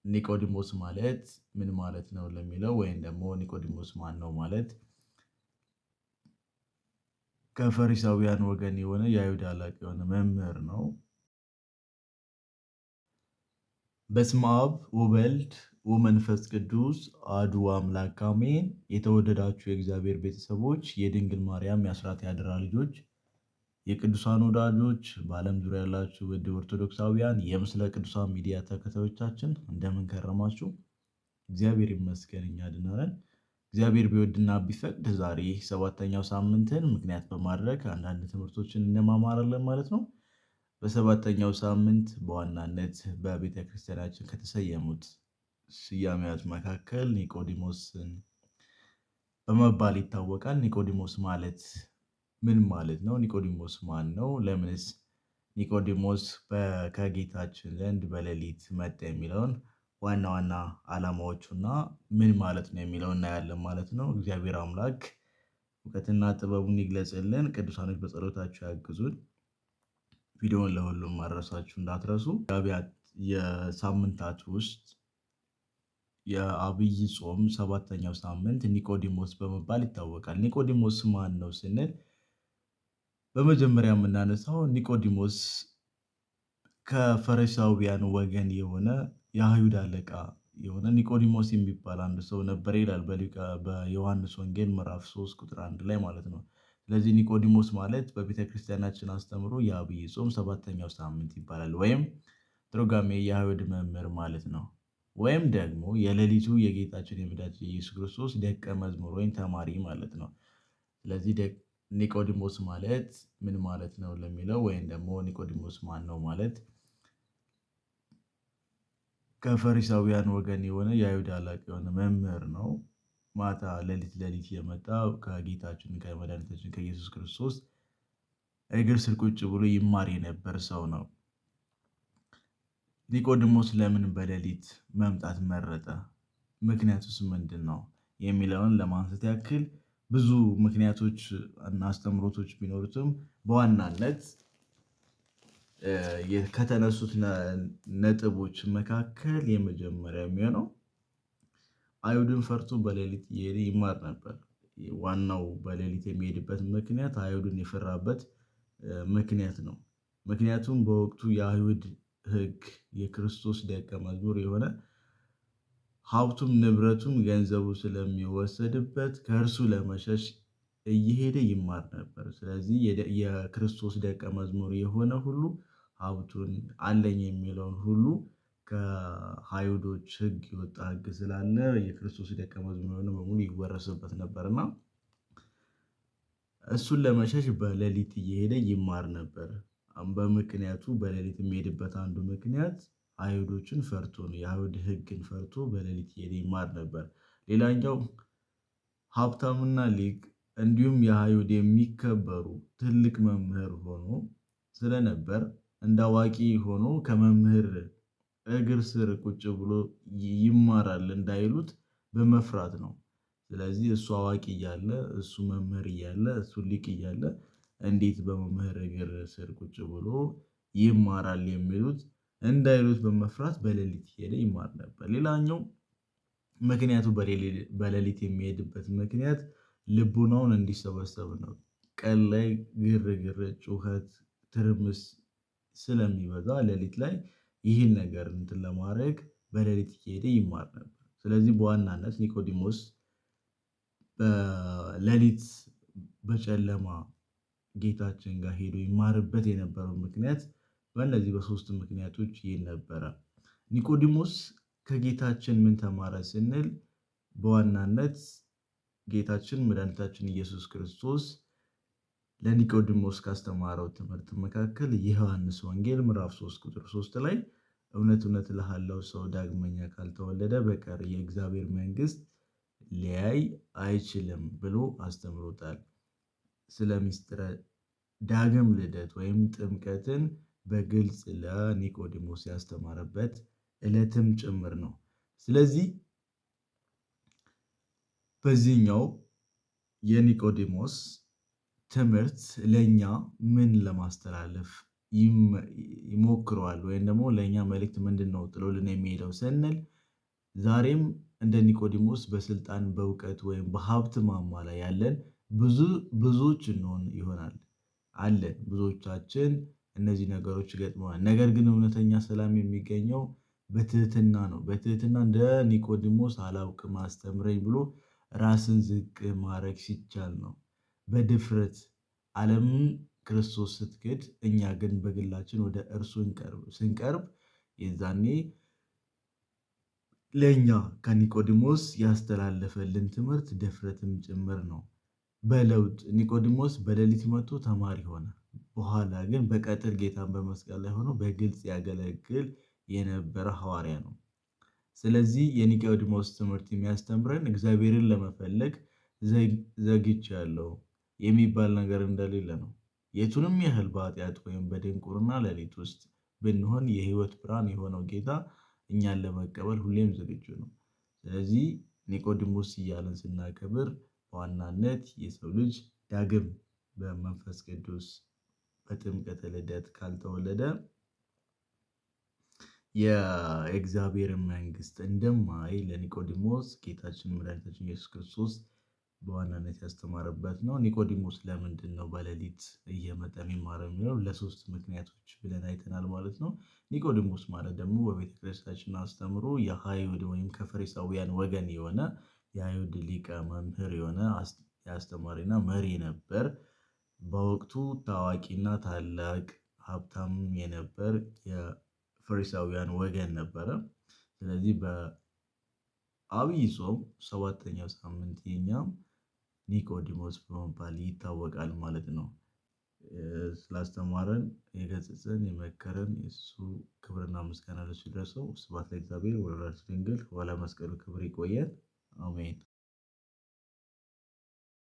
ኒቆዲሞስ ማለት ምን ማለት ነው ለሚለው ወይም ደግሞ ኒቆዲሞስ ማን ነው ማለት ከፈሪሳውያን ወገን የሆነ የአይሁድ አለቃ የሆነ መምህር ነው። በስመ አብ ወወልድ ወመንፈስ ቅዱስ አሐዱ አምላክ አሜን። የተወደዳችሁ የእግዚአብሔር ቤተሰቦች፣ የድንግል ማርያም የአስራት ያደራ ልጆች፣ የቅዱሳን ወዳጆች፣ በዓለም ዙሪያ ያላችሁ ውድ ኦርቶዶክሳውያን የምስለ ቅዱሳን ሚዲያ ተከታዮቻችን እንደምን ከረማችሁ? እግዚአብሔር ይመስገን እኛ ደህና ነን። እግዚአብሔር ቢወድና ቢፈቅድ ዛሬ ሰባተኛው ሳምንትን ምክንያት በማድረግ አንዳንድ ትምህርቶችን እንማማራለን ማለት ነው። በሰባተኛው ሳምንት በዋናነት በቤተ ክርስቲያናችን ከተሰየሙት ስያሜዎች መካከል ኒቆዲሞስን በመባል ይታወቃል። ኒቆዲሞስ ማለት ምን ማለት ነው? ኒቆዲሞስ ማን ነው? ለምንስ ኒቆዲሞስ ከጌታችን ዘንድ በሌሊት መጣ የሚለውን ዋና ዋና ዓላማዎቹና ምን ማለት ነው የሚለውን እናያለን ማለት ነው። እግዚአብሔር አምላክ እውቀትና ጥበቡን ይግለጽልን። ቅዱሳኖች በጸሎታቸው ያግዙን። ቪዲዮውን ለሁሉም ማድረሳችሁ እንዳትረሱ። የሳምንታት ውስጥ የአብይ ጾም ሰባተኛው ሳምንት ኒቆዲሞስ በመባል ይታወቃል። ኒቆዲሞስ ማን ነው ስንል በመጀመሪያ የምናነሳው ኒቆዲሞስ ከፈሪሳውያን ወገን የሆነ የአይሁድ አለቃ የሆነ ኒቆዲሞስ የሚባል አንድ ሰው ነበር ይላል በዮሐንስ ወንጌል ምዕራፍ 3 ቁጥር 1 ላይ ማለት ነው። ስለዚህ ኒቆዲሞስ ማለት በቤተ ክርስቲያናችን አስተምሮ የአብይ ጾም ሰባተኛው ሳምንት ይባላል። ወይም ትርጓሜ የአይሁድ መምህር ማለት ነው። ወይም ደግሞ የሌሊቱ የጌታችን የመድኃኒታችን የኢየሱስ ክርስቶስ ደቀ መዝሙር ወይም ተማሪ ማለት ነው። ስለዚህ ኒቆዲሞስ ማለት ምን ማለት ነው ለሚለው ወይም ደግሞ ኒቆዲሞስ ማን ነው ማለት ከፈሪሳውያን ወገን የሆነ የአይሁድ አለቃ የሆነ መምህር ነው። ማታ ሌሊት የመጣ ከጌታችን ከመድኃኒታችን ከኢየሱስ ክርስቶስ እግር ስር ቁጭ ብሎ ይማር የነበር ሰው ነው። ኒቆዲሞስ ለምን በሌሊት መምጣት መረጠ? ምክንያቱስ ምንድን ነው የሚለውን ለማንሳት ያክል ብዙ ምክንያቶች እና አስተምሮቶች ቢኖሩትም በዋናነት ከተነሱት ነጥቦች መካከል የመጀመሪያ የሚሆነው አይሁድን ፈርቶ በሌሊት እየሄደ ይማር ነበር። ዋናው በሌሊት የሚሄድበት ምክንያት አይሁድን የፈራበት ምክንያት ነው። ምክንያቱም በወቅቱ የአይሁድ ሕግ የክርስቶስ ደቀ መዝሙር የሆነ ሀብቱም ንብረቱም ገንዘቡ ስለሚወሰድበት ከእርሱ ለመሸሽ እየሄደ ይማር ነበር። ስለዚህ የክርስቶስ ደቀ መዝሙር የሆነ ሁሉ ሀብቱን አለኝ የሚለውን ሁሉ ከአይሁዶች ሕግ የወጣ ሕግ ስላለ የክርስቶስ ደቀ መዝሙር የሆነ በሙሉ ይወረስበት ነበርና እሱን ለመሸሽ በሌሊት እየሄደ ይማር ነበር። በምክንያቱ በሌሊት የሚሄድበት አንዱ ምክንያት አይሁዶችን ፈርቶ ነው። የአይሁድ ሕግን ፈርቶ በሌሊት እየሄደ ይማር ነበር። ሌላኛው ሀብታምና ሊቅ እንዲሁም የአይሁድ የሚከበሩ ትልቅ መምህር ሆኖ ስለነበር እንደ አዋቂ ሆኖ ከመምህር እግር ስር ቁጭ ብሎ ይማራል እንዳይሉት በመፍራት ነው። ስለዚህ እሱ አዋቂ እያለ እሱ መምህር እያለ እሱ ሊቅ እያለ እንዴት በመምህር እግር ስር ቁጭ ብሎ ይማራል የሚሉት እንዳይሉት በመፍራት በሌሊት ሄደ ይማር ነበር። ሌላኛው ምክንያቱ በሌሊት የሚሄድበት ምክንያት ልቡናውን እንዲሰበሰብ ነው። ቀን ላይ ግርግር፣ ጩኸት፣ ትርምስ ስለሚበዛ ሌሊት ላይ ይህን ነገር እንትን ለማድረግ በሌሊት እየሄደ ይማር ነበር። ስለዚህ በዋናነት ኒቆዲሞስ በሌሊት በጨለማ ጌታችን ጋር ሄዶ ይማርበት የነበረው ምክንያት በእነዚህ በሶስት ምክንያቶች ይህን ነበረ። ኒቆዲሞስ ከጌታችን ምን ተማረ ስንል በዋናነት ጌታችን መድኃኒታችን ኢየሱስ ክርስቶስ ለኒቆዲሞስ ካስተማረው ትምህርት መካከል የዮሐንስ ወንጌል ምዕራፍ 3 ቁጥር 3 ላይ እውነት እውነት እልሃለሁ ሰው ዳግመኛ ካልተወለደ በቀር የእግዚአብሔር መንግሥት ሊያይ አይችልም ብሎ አስተምሮታል። ስለ ምስጢረ ዳግም ልደት ወይም ጥምቀትን በግልጽ ለኒቆዲሞስ ያስተማረበት ዕለትም ጭምር ነው። ስለዚህ በዚህኛው የኒቆዲሞስ ትምህርት ለእኛ ምን ለማስተላለፍ ይሞክረዋል ወይም ደግሞ ለእኛ መልእክት ምንድን ነው ጥሎልን የሚሄደው ስንል ዛሬም እንደ ኒቆዲሞስ በስልጣን በእውቀት ወይም በሀብት ማማ ላይ ያለን ብዙዎች እንሆን ይሆናል አለን። ብዙዎቻችን እነዚህ ነገሮች ገጥመዋል። ነገር ግን እውነተኛ ሰላም የሚገኘው በትህትና ነው። በትህትና እንደ ኒቆዲሞስ አላውቅም አስተምረኝ ብሎ ራስን ዝቅ ማድረግ ሲቻል ነው። በድፍረት ዓለምን ክርስቶስ ስትክድ፣ እኛ ግን በግላችን ወደ እርሱ ስንቀርብ የዛኔ ለእኛ ከኒቆዲሞስ ያስተላለፈልን ትምህርት ድፍረትም ጭምር ነው። በለውጥ ኒቆዲሞስ በሌሊት መጥቶ ተማሪ ሆነ። በኋላ ግን በቀትር ጌታን በመስቀል ላይ ሆኖ በግልጽ ያገለግል የነበረ ሐዋርያ ነው። ስለዚህ የኒቆዲሞስ ትምህርት የሚያስተምረን እግዚአብሔርን ለመፈለግ ዘግቻለሁ የሚባል ነገር እንደሌለ ነው። የቱንም ያህል በኃጢአት ወይም በድንቁርና ሌሊት ውስጥ ብንሆን የሕይወት ብርሃን የሆነው ጌታ እኛን ለመቀበል ሁሌም ዝግጁ ነው። ስለዚህ ኒቆዲሞስ እያለን ስናከብር በዋናነት የሰው ልጅ ዳግም በመንፈስ ቅዱስ በጥምቀተ ልደት ካልተወለደ የእግዚአብሔርን መንግስት እንደማይ ለኒቆዲሞስ ጌታችን መድኃኒታችን ኢየሱስ ክርስቶስ በዋናነት ያስተማረበት ነው። ኒቆዲሞስ ለምንድን ነው በሌሊት እየመጣ የሚማረው የሚለው ለሶስት ምክንያቶች ብለን አይተናል ማለት ነው። ኒቆዲሞስ ማለት ደግሞ በቤተክርስቲያናችን አስተምሮ የአይሁድ ወይም ከፈሪሳውያን ወገን የሆነ የአይሁድ ሊቀ መምህር የሆነ የአስተማሪና መሪ ነበር። በወቅቱ ታዋቂና ታላቅ ሀብታም የነበር የፈሪሳውያን ወገን ነበረ። ስለዚህ በአብይ ጾም 7ኛው ሳምንት የኛም ኒቆዲሞስ በመባል ይታወቃል ማለት ነው። ስላስተማረን የገሰጸን የመከረን የእሱ ክብርና ምስጋና ለእሱ ይድረሰው። ስብሐት ለእግዚአብሔር ወለወላዲቱ ድንግል ወለመስቀሉ ክቡር። ይቆየን። አሜን።